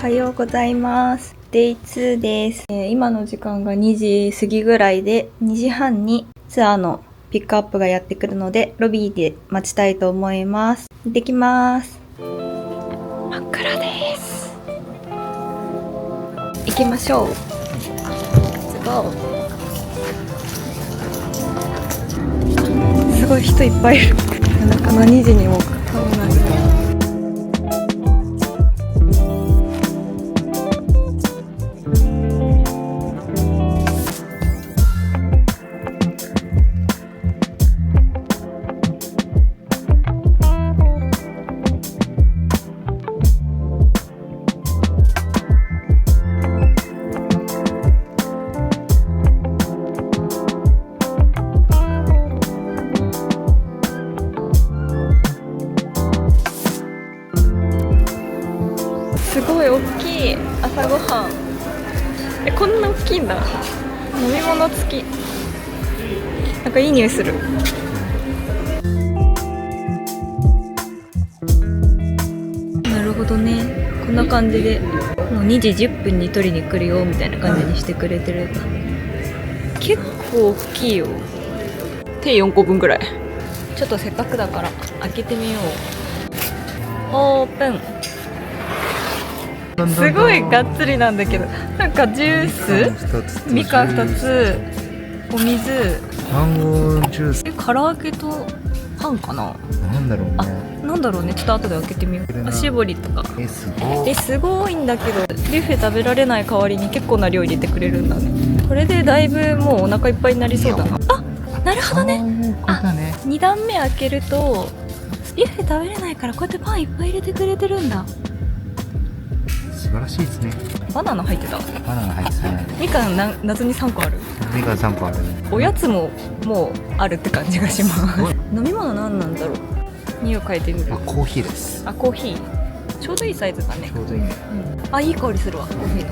はようございます。デイ2です。今の時間が2時過ぎぐらいで、2時半にツアーのピックアップがやってくるので、ロビーで待ちたいと思います。行ってきます。真っ暗です。行きましょう。Let's go。すごい人いっぱいいる。なんか何時にも顔ない。すごい大きい朝ごはん。こんな大きいんだ。飲み物付き。なんかいい匂いする。なるほどね。こんな感じでもう2時10分に取りに来るよみたいな感じにしてくれてるんだ。結構大きいよ。手4個分ぐらい。ちょっとせっかくだから開けてみよう。オープン。すごいがっつりなんだけど、なんかジュース、みかん2つ、お水、マンゴージュース。唐揚げとパンかな。なんだろうね。なんだろうね。ちょっと後で開けてみよう。絞りとか。すごいんだけど、ビュッフェ食べられない代わりに結構な量入れてくれるんだね。これでだいぶもうお腹いっぱいになりそうだな。あ、なるほどね。2段目開けるとビュッフェ食べれないからこうやってパンいっぱい入れてくれてるんだ。素晴らしいですね。バナナ入ってた。バナナ入ってたね。みかん謎に3個ある。みかん3個あるね。おやつももうあるって感じがします。飲み物何なんだろう。匂い嗅いでみる。コーヒーです。コーヒー。ちょうどいいサイズだね。ちょうどいいね。いい香りするわ。コーヒーの。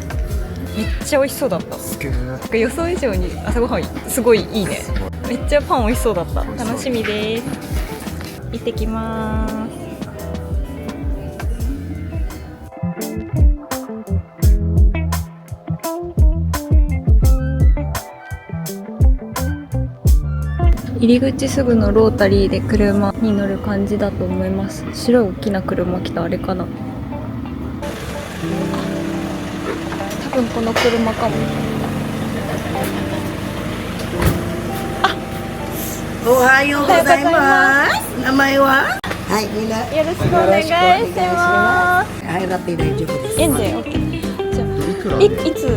めっちゃ美味しそうだった。なんか予想以上に朝ごはんすごいいいね。めっちゃパン美味しそうだった。楽しみです。行ってきます。入り口すぐのロータリーで車に乗る感じだと思います。白い大きな車来た。あれかな。多分この車かも。おはようございます。名前は？はい、みんな。よろしくお願いします。はい、ラッピー大丈夫です。円で OK。じゃあいつ？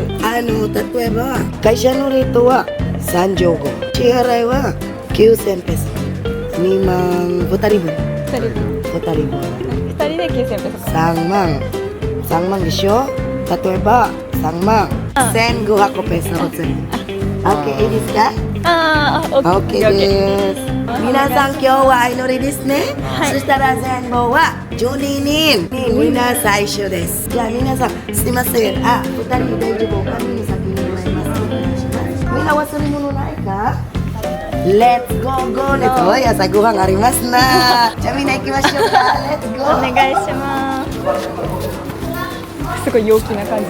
例えば会社のレートは3乗後、支払いは9000ペソ、2万2人分。2人で9000ペソか。3万でしょ。例えば3万1500ペソ。OK、いいですか？OK です。皆さん今日は相乗りですね。そしたら全部は12人。みんな最初です。じゃあ皆さんすいません。2人大丈夫。お金に先にもらいます。みんな忘れ物ないか？Let's go go ね。おい、朝ごはんありますな。じゃあみんな行きましょうか。Let's go。お願いします。すごい陽気な感じ。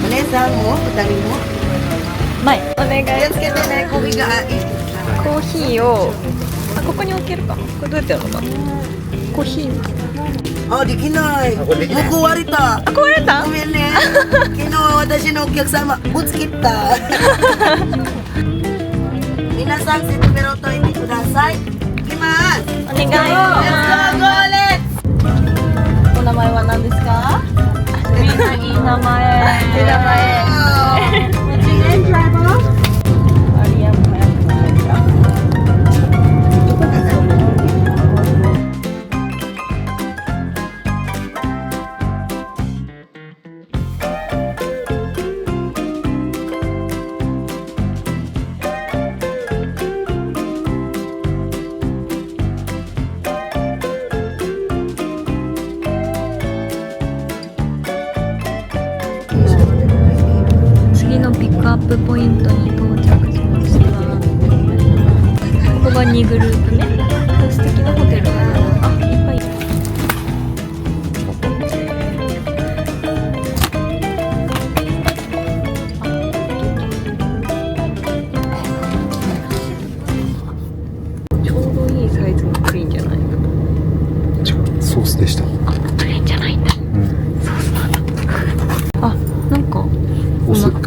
お姉さんも2人も前お願い。気をつけてね。コーヒーがコーヒーをここに置けるか。これどうやってやるのか。コーヒーできない。もう壊れた。壊れた。ごめんね。昨日私のお客様ぶつけた。皆さんセットベロといてください。行きます。お願いします。お名前は何ですか？みんないい名前。次のピックアップポイントに到着しました。ここが2グループ目。素敵なホテルがいっぱい。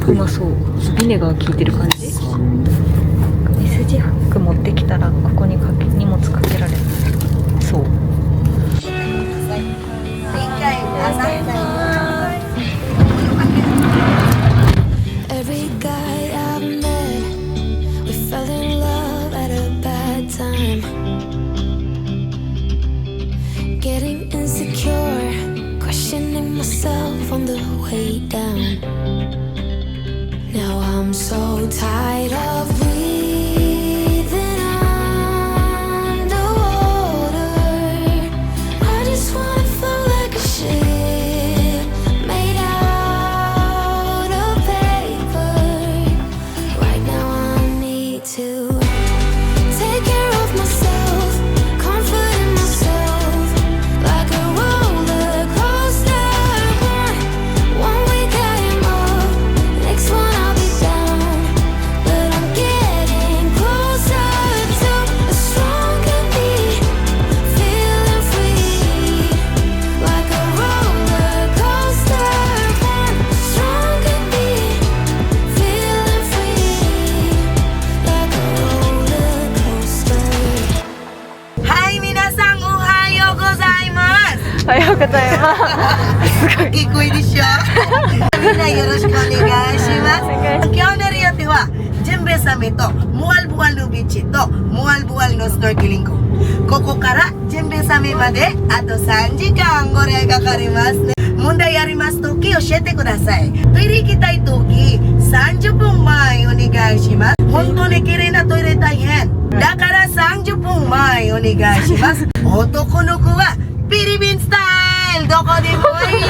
うまそう。ビネガー効いてる感じ。SG フック持ってきたらここに荷物かけられる。そう。Every guy I've met, we fell in love at a bad time. Getting insecure, questioning myself on the way down. Now I'm so tired of breathing underwater. I just wanna float like a ship made out of paper. Right now I need to take care of myself, comfort in myself, like a roller coaster. One week I am up, next one I'll be down. But I'm getting closer to a stronger me, feeling free, like a roller coaster. One stronger me, feeling free, like a roller coaster. はい、皆さんおはようございます。おはようございます。大きい声でしょ。みんなよろしくお願いします。今日のリオテはジンベエサメとモアルボアルのビーチとモアルボアルのスノーケリング。ここからジンベエサメまであと3時間ぐらいかかりますね。問題ありますとき教えてください。トイレ行きたいとき30分前お願いします。本当に綺麗なトイレ大変。だから30分前お願いします。男の子はフィリピンスタイルどこでもいいよ。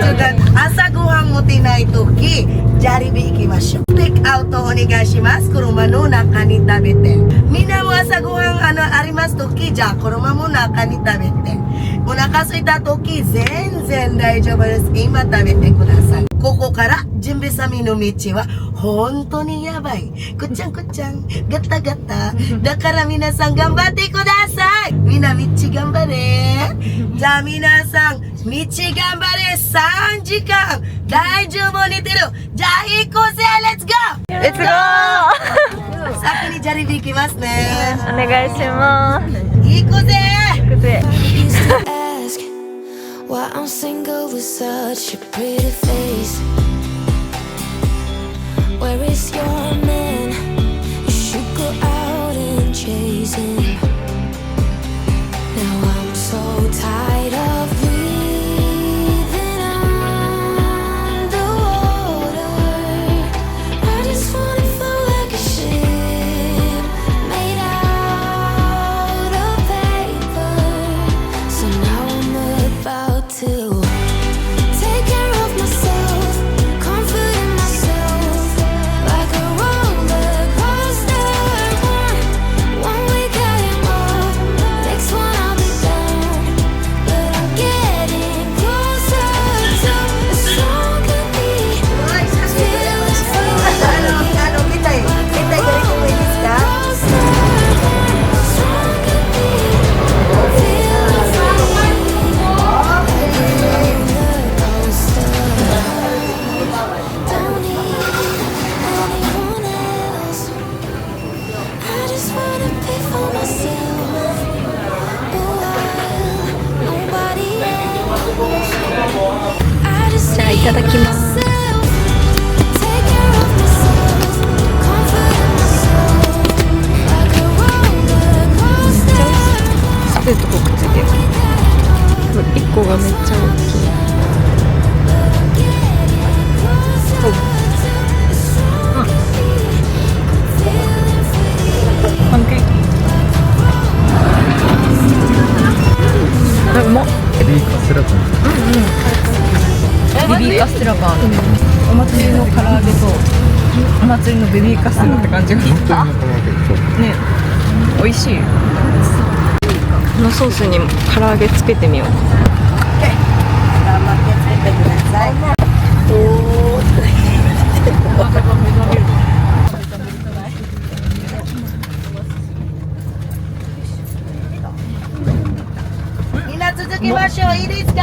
ちょっと朝ごはん持ってないときジャリビ行きましょう。テイクアウトお願いします。車の中に食べて。みんなも朝ごはんありますときじゃあ車も中に食べて。お腹空いたとき全然大丈夫です。今食べてください。ここからジンベエサメの道は本当にやばい。くっちゃんくっちゃんガタガタ。だから皆さん頑張ってください。みんな道頑張れ。じゃあ皆さん道頑張れ。3時間大丈夫寝てる。じゃあ行こうぜ。レッツゴー。レッツゴー。先にジャリビ行きますね。お願いします。行こうぜ。行くぜ。 Used to ask why I'm single with such a pretty face. Where is your man? You should go out and chase him. Now I'm so tired of breathing underwater. I just wanna float like a ship made out of paper. So now I'm about to take care of myself, comfort in myself, like a roller coaster. One week I am up, next one I'll be down. But I'm getting closer to a stronger me, feeling free, 見たいガリコもいいですか。 stronger me, feeling free, roller coaster. Don't need anyone else. I just wanna pay for myself. Oh, nobody else. I just じゃあいただきます。 take care of myself, comfort myself, like a roller coaster. スプーンとこくっついてる。1個がめっちゃ大きい。パンケーキ。うまっ。ベビーカステラパン。ベビーカステラパン。お祭りの唐揚げとお祭りのベビーカステラって感じが本当に唐揚げそう。ね、美味しい。このソースに唐揚げつけてみよう。頑張ってつけてください。みんな続きましょう。いいですか。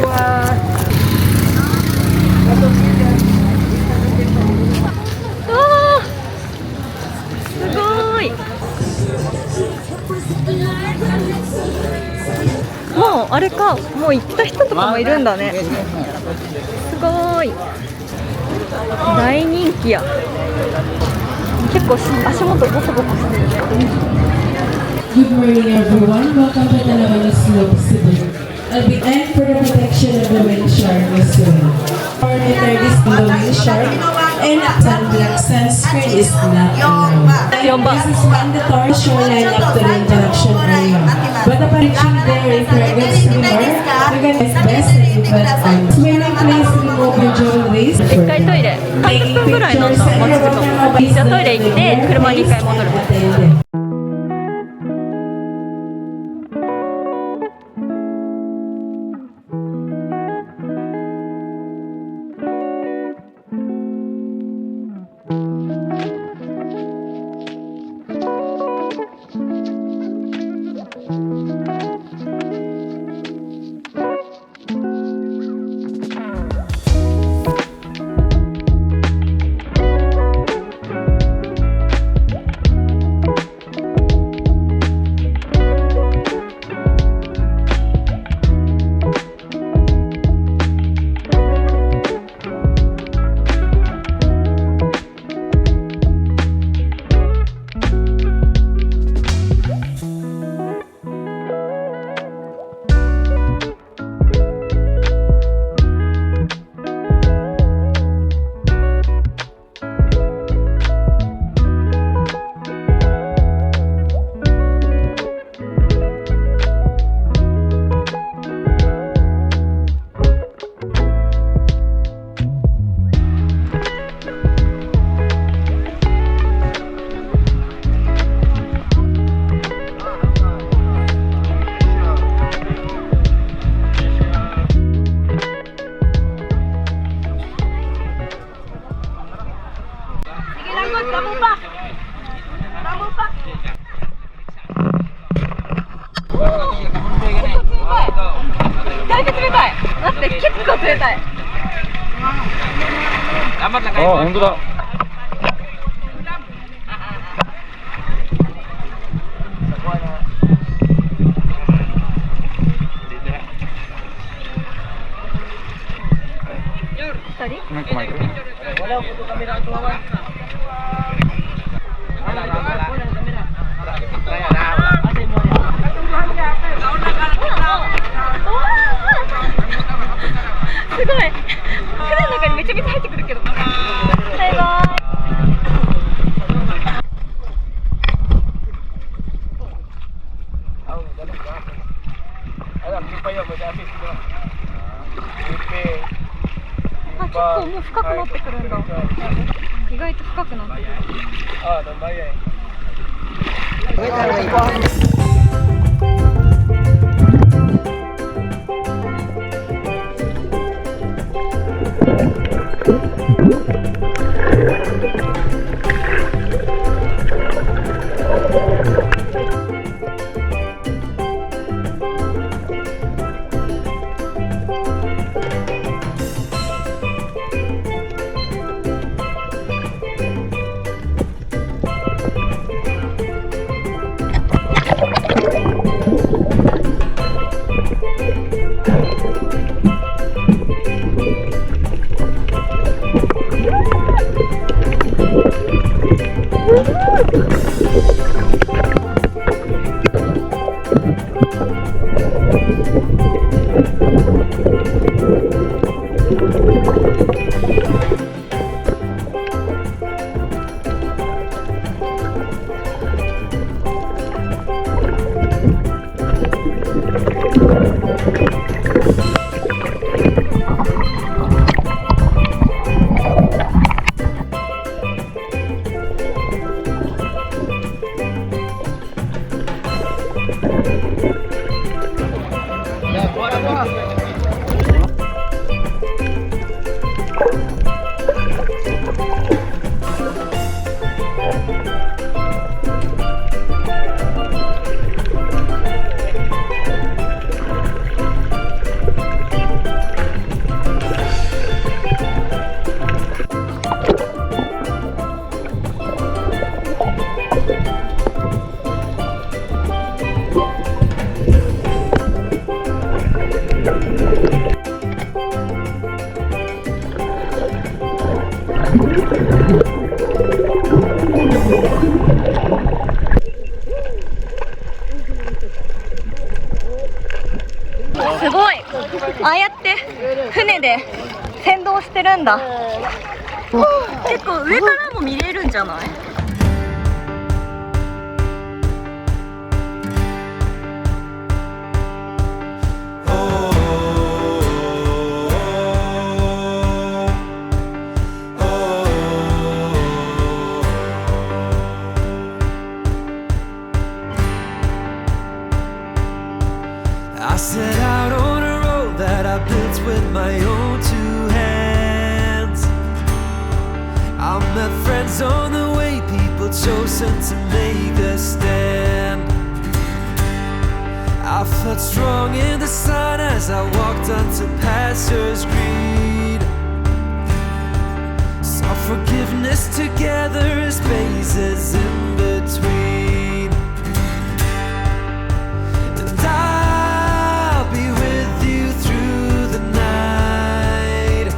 わー、すごーい。もうあれか、もう行った人とかもいるんだね。すごーい。大人気や。結構足元ボコボコしてるね。Good morning, everyone. Welcome to Talawana Slope, Cebu. I'll be aimed for the protection of the wind shark this way. Monitor this the wind shark and sunblock sunscreen is not allowed. This is mandatory shoreline up to the interaction area. But upon reaching there, if you're against swimmer, you can best and event on. Swimming, please remove your jewelry. 一回トイレ30分ぐらいなんだ。待つとじゃあトイレ行って車に一回戻る。だいぶ冷たい。待って、結構冷たい。あ、本当だ。2人？すごい。船の中にめちゃめちゃ入ってくるけど。バイバイ。あ、結構もう深くなってくるんだ。意外と深くなってくる。すごい、ああやって船で先導してるんだ。結構上からも見れるんじゃない？I set out on a road that I built with my own two hands. I met friends on the way, people chosen to make a stand. I felt strong in the sun as I walked onto pastures green. Saw forgiveness together as spaces in between. And I'll be with you through the night.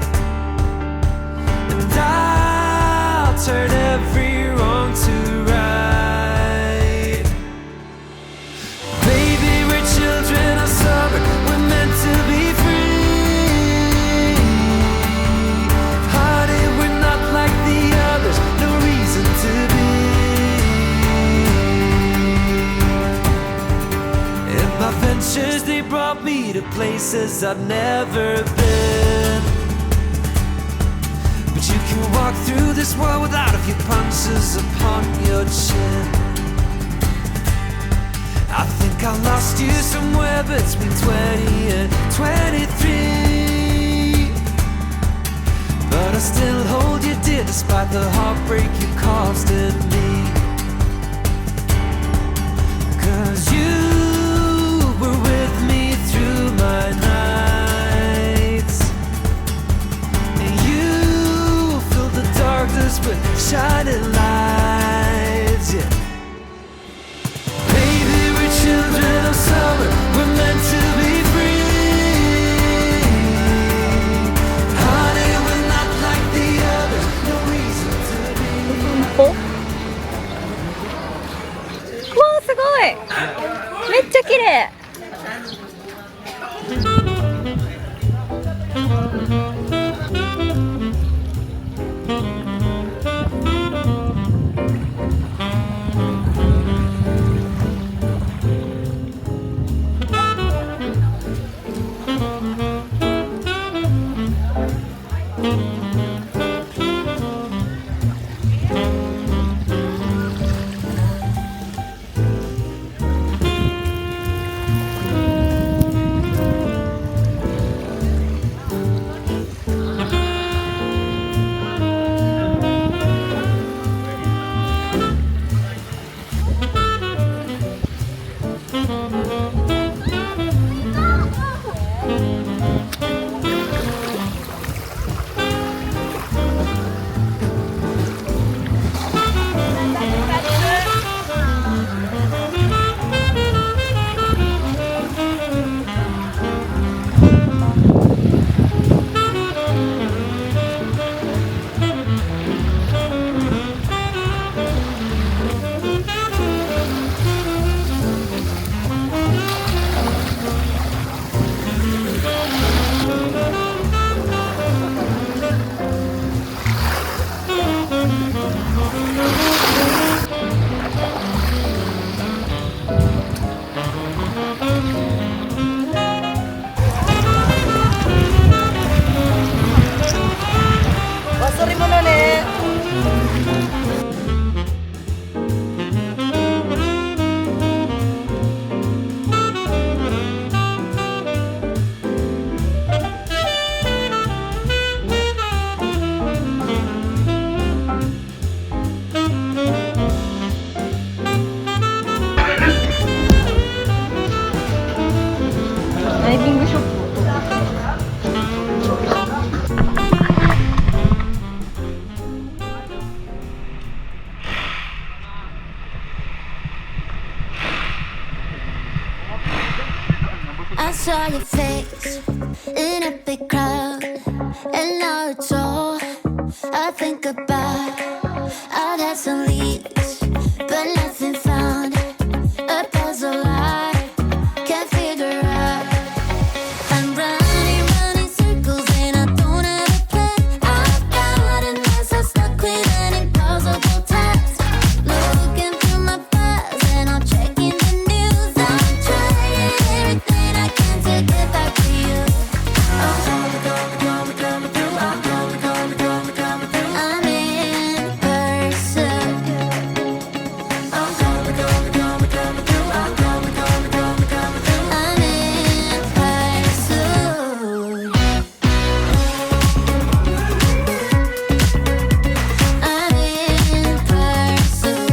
And I'll turn every wrong to right. Baby, we're children of summer, we're meant to be free. Honey, we're not like the others, no reason to be. And my ventures, they brought me to places I've never been. But you can walk through this world without a few punches upon your chin. I think I lost you somewhere between 20 and 23. But I still hold you dear despite the heartbreak you caused in me. 'Cause you were with me through my nights. And you filled the darkness with shining lights, yeah. Baby, we're children of summer, we're meant to be free. Honey, we're not like the others, no reason to be. うわー、すごい、めっちゃ綺麗。忘れ物ね。ダイビングショップ。I saw your face in a big crowd, and now it's all I think about I've had some leads, but nothing found. A puzzle I can't figure out. I'm running circles and I don't have a plan. I've got a mess, I'm stuck with an impossible task. Looking through my files and I'm checking the news. I'm trying everything I can to get back to you. I'm in pursuit. I'm in pursuit.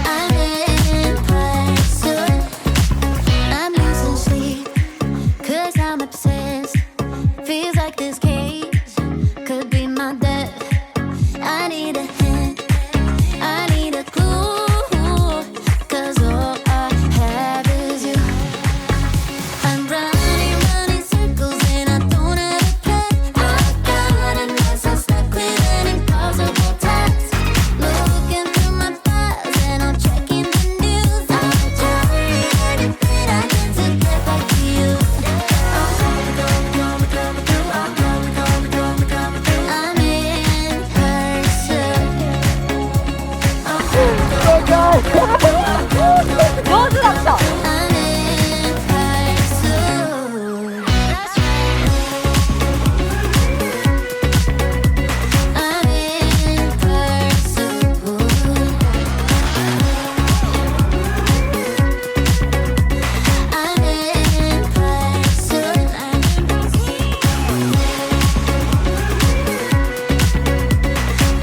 I'm in pursuit. I'm losing sleep, 'cause I'm obsessed. Feels like this case could be my death. I need a hint, I need a clue, 'cause all I have is you. I'm running circles and I don't have a plan. I've got a mess, I'm stuck with an impossible task. Looking through my files and I'm checking the news. I'm trying everything I can to get back to you. I'm in pursuit. 上手だった。 I'm in pursuit. That's right. I'm in pursuit.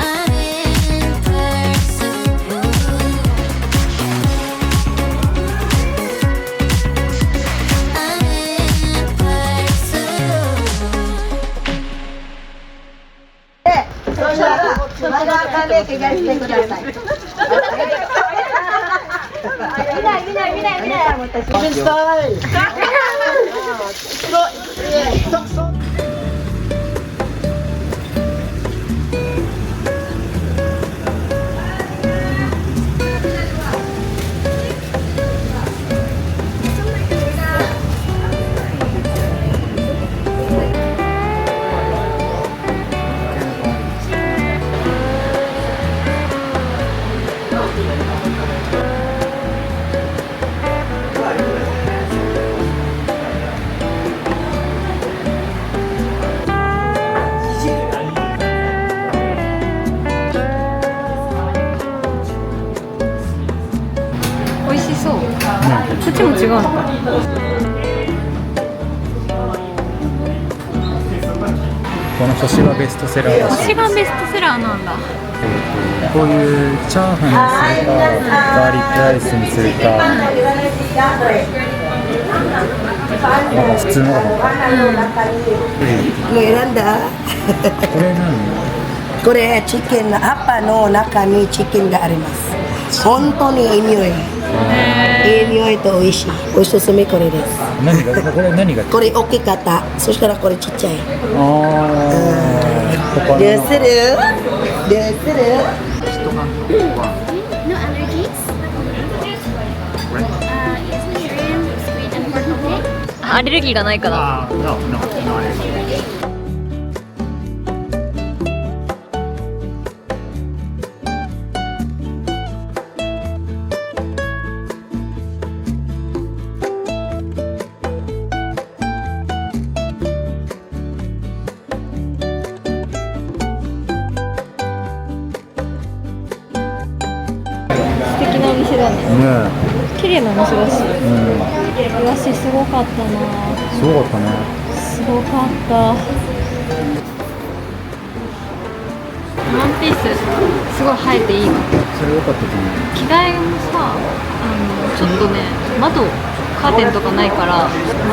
I'm in pursuit. I'm in pursuit. そしたらまだ赤で怪我してください。見ない。美味しそう。こっちも違うのか。この星がベストセラーだし、星がベストセラーなんだ。こういうチャーハンにするか、ガーリックライスにするか、なんか普通のがもう選んだ？これ何？これチキンの葉っぱの中にチキンがあります。本当にいい匂い。いい匂いと美味しい。おすすめこれです。何がこれ何が？これ大きかった。そしたらこれちっちゃい。他のどうする？No allergies? Yes, vegetarian, sweet and pork okay? アレルギーがないかな。素敵なお店だね。綺麗なお店だし。イワシすごかったな。すごかったね。すごかった。ワンピースすごい生えていいわ。それ良かったと思う。着替えもさ、ちょっとね、窓カーテンとかないからワ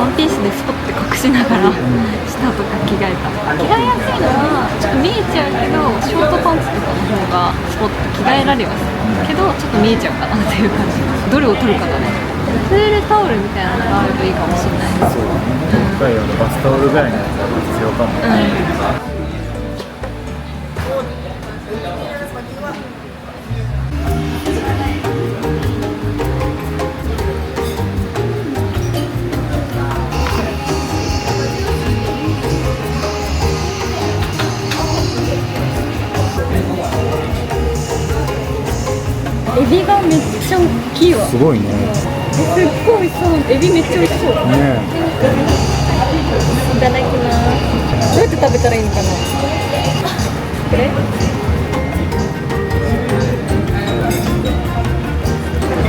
ンピースでスポッて隠しながら、下とか着替えた。着替えやすいのはちょっと見えちゃうけど、ショートパンツとかの方がスポッと着替えられはするけど、ちょっと見えちゃうかなっていう感じ。どれを取るかだね。プールタオルみたいなのがあるといいかもしれない。そうだね。今回バスタオルぐらいのやつが必要かも。エビがめっちゃ大きいわ。すごいね。すっごい美味しそう。エビめっちゃ美味しそう。ねいただきます。どうやって食べたらいいのかな。これ？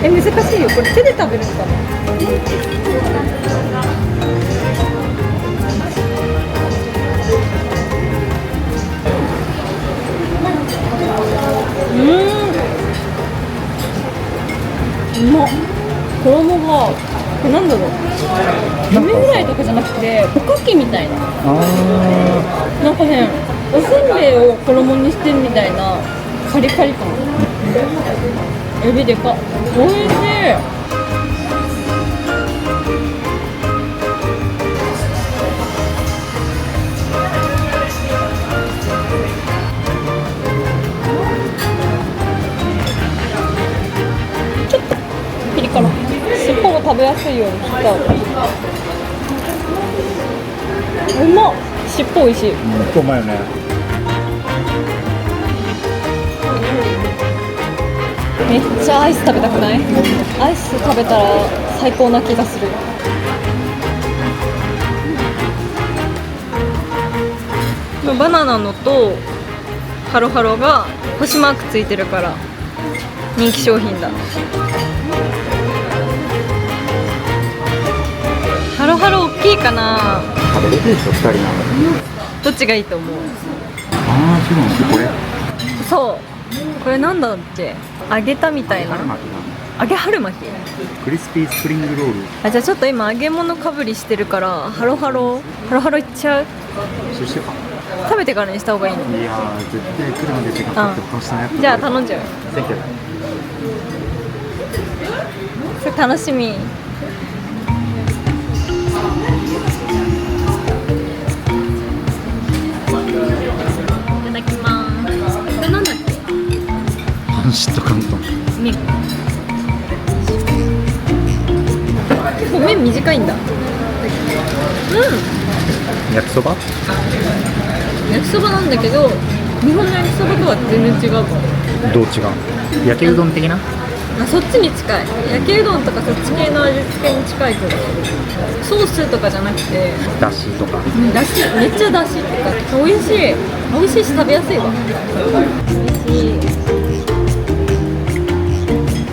難しいよ。これ手で食べるのかな。うまっ。衣がこれなんだろう。エビフライとかじゃなくておかきみたいな。なんかね、おせんべいを衣にしてるみたいなカリカリ感。エビでかっ。おいしい。ちょっとピリ辛。尻尾も食べやすいように切った。うまっ。尻尾おいしい。うまいよね。めっちゃアイス食べたくない？アイス食べたら最高な気がする。バナナのとハロハロが星マークついてるから人気商品だ。ハロハロ大きいかな。食べれるでしょ、2人なの。どっちがいいと思う？ああ、そうなんですこれ。そう、これなんだっけ。揚げたみたいな。揚げ春巻き。クリスピースプリングロール。あ、じゃあちょっと今揚げ物かぶりしてるからハロハロいっちゃう。そしてか。食べてからにした方がいいの。いやー、絶対来るまで時間かかってこうしたやつ。じゃあ頼んじゃう。センキュー。それ楽しみ。いただきます。これなんだっけ。パンシット関東。結構麺短いんだ。焼きそば？焼きそばなんだけど日本の焼きそばとは全然違うかも。どう違う？焼きうどん的な？あ、そっちに近い。焼きうどんとかそっち系の味付けに近いけどソースとかじゃなくてだしとか。だし、めっちゃだしってか美味しい。美味しいし食べやすいわ。美味しい。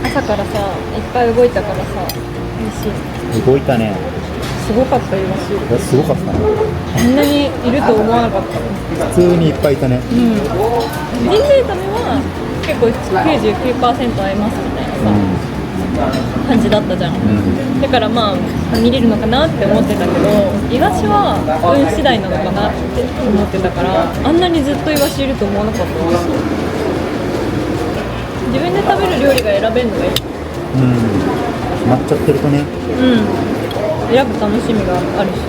朝からさいっぱい動いたからさ美味しい。動いたね。すごかったよらしい。すごかったね。こんなにいると思わなかった。普通にいっぱいいたね。ジンベエザメは結構 99% 合いますみたいなさ、感じだったじゃん。だからまあ見れるのかなって思ってたけど、イワシは運次第なのかなって思ってたから、あんなにずっとイワシいると思わなかった。自分で食べる料理が選べるのがいい。決まっちゃってるとね。選ぶ楽しみがあるし、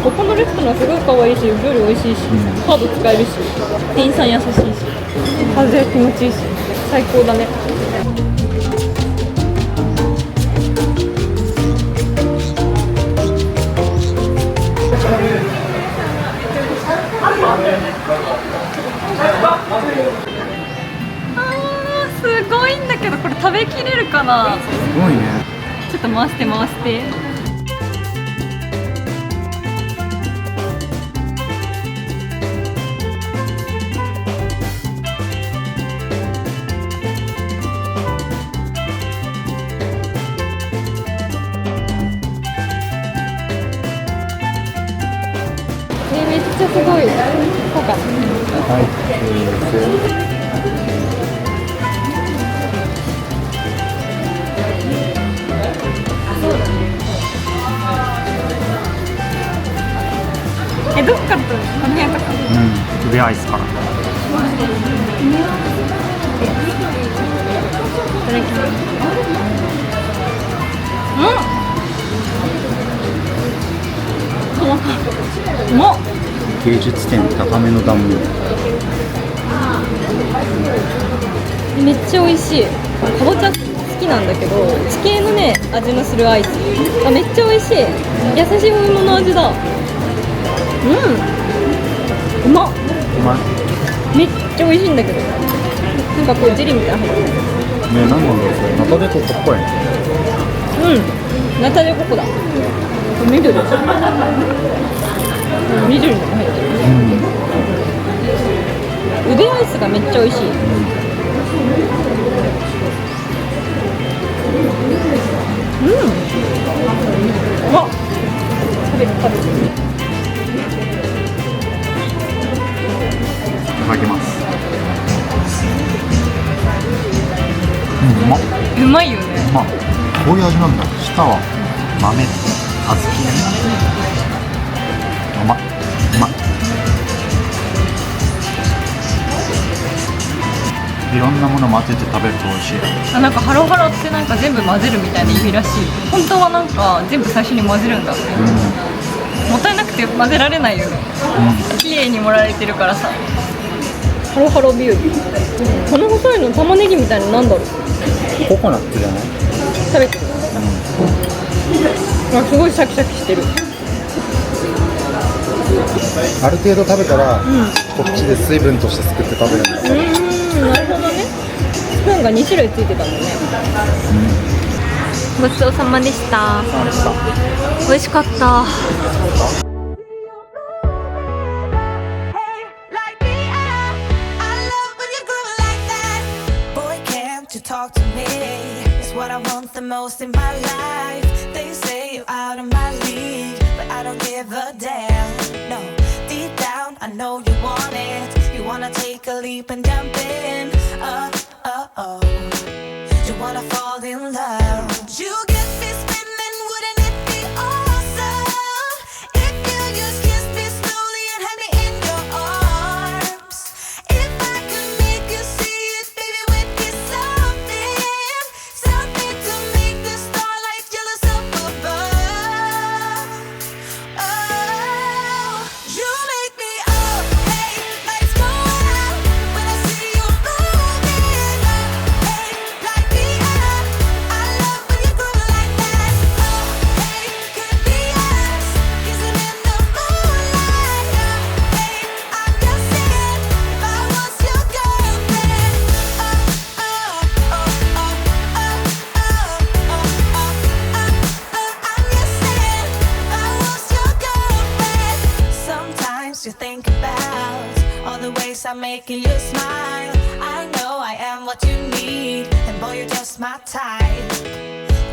ここのレストランすごい可愛いし、料理美味しいし、カード使えるし、店員さん優しいし、風気持ちいいし、最高だね。すごいんだけど、これ食べきれるかな。すごいね。ちょっと回して回して。めっちゃすごい。こうか。はい。どっからとこの辺とか。上アイスから。いただきます。うまっ。芸術点高めの断面。めっちゃ美味しい。かぼちゃ好きなんだけど、地形のね味のするアイス。あ、めっちゃ美味しい。優しいお芋の味だ。うまっ。うまい。めっちゃ美味しいんだけど、なんかこうジェリーみたいな入ってる。ね、なんなんだろうそれ。ナタデココっぽい。ナタデココだ。緑。緑のも入ってる。腕アイスがめっちゃ美味しい。うわっ。食べる。いただきます。うまっ。うまいよね。うまっ。こういう味なんだ。下は豆、小豆ね。うまっ。うまっ。いろんなもの混ぜて食べると美味しい。なんかハロハロってなんか全部混ぜるみたいな意味らしい。本当はなんか全部最初に混ぜるんだって。もったいなくて混ぜられないよね。綺麗に盛られてるからさ。ハロハロビュー。この細いの玉ねぎみたいななんだろう。ココナッツじゃない？食べてる。あ、すごいシャキシャキしてる。ある程度食べたら、こっちで水分としてすくって食べるんだ。なるほどね。スプーンが2種類ついてたもんね。ごちそうさまでした。美味しかった。Talk to me, it's what I want the most in my life. They say you're out of my league, but I don't give a damn. No, deep down I know you want it. You wanna take a leap and jump in. Oh, you wanna fall in love. You get me spinning, wouldn't it be awesome if you just kiss me slowly and had me in your arms? If I could make you see it, baby, with kiss something to make the starlight jealous up above. Oh, you make me up, hey, lights go out when I see you moving up, hey, light me up. I love when you groove like that. Oh, hey, could be us kissing in the moonlight. Hey, I'm just saying, if I was your girlfriend. Sometimes you think about all the ways I'm making you smile. I know I am what you need, and boy, you're just my type.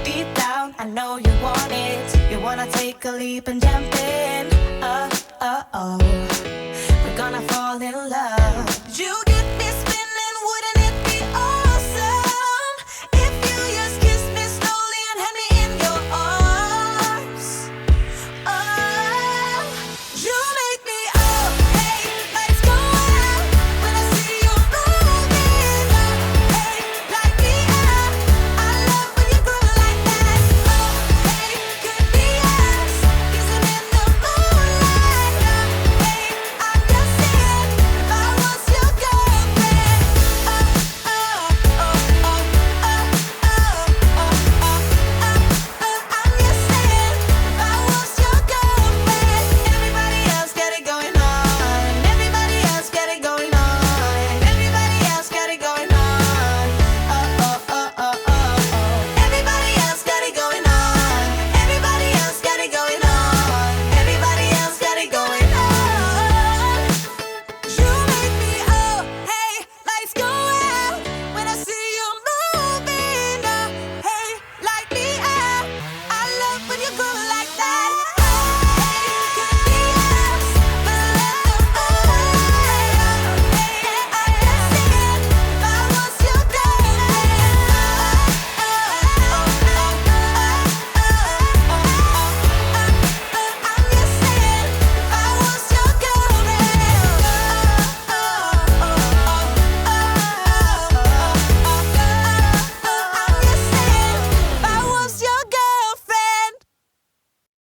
Deep down, I know you want it. You wanna take a leap and jump in. We're gonna fall in love. You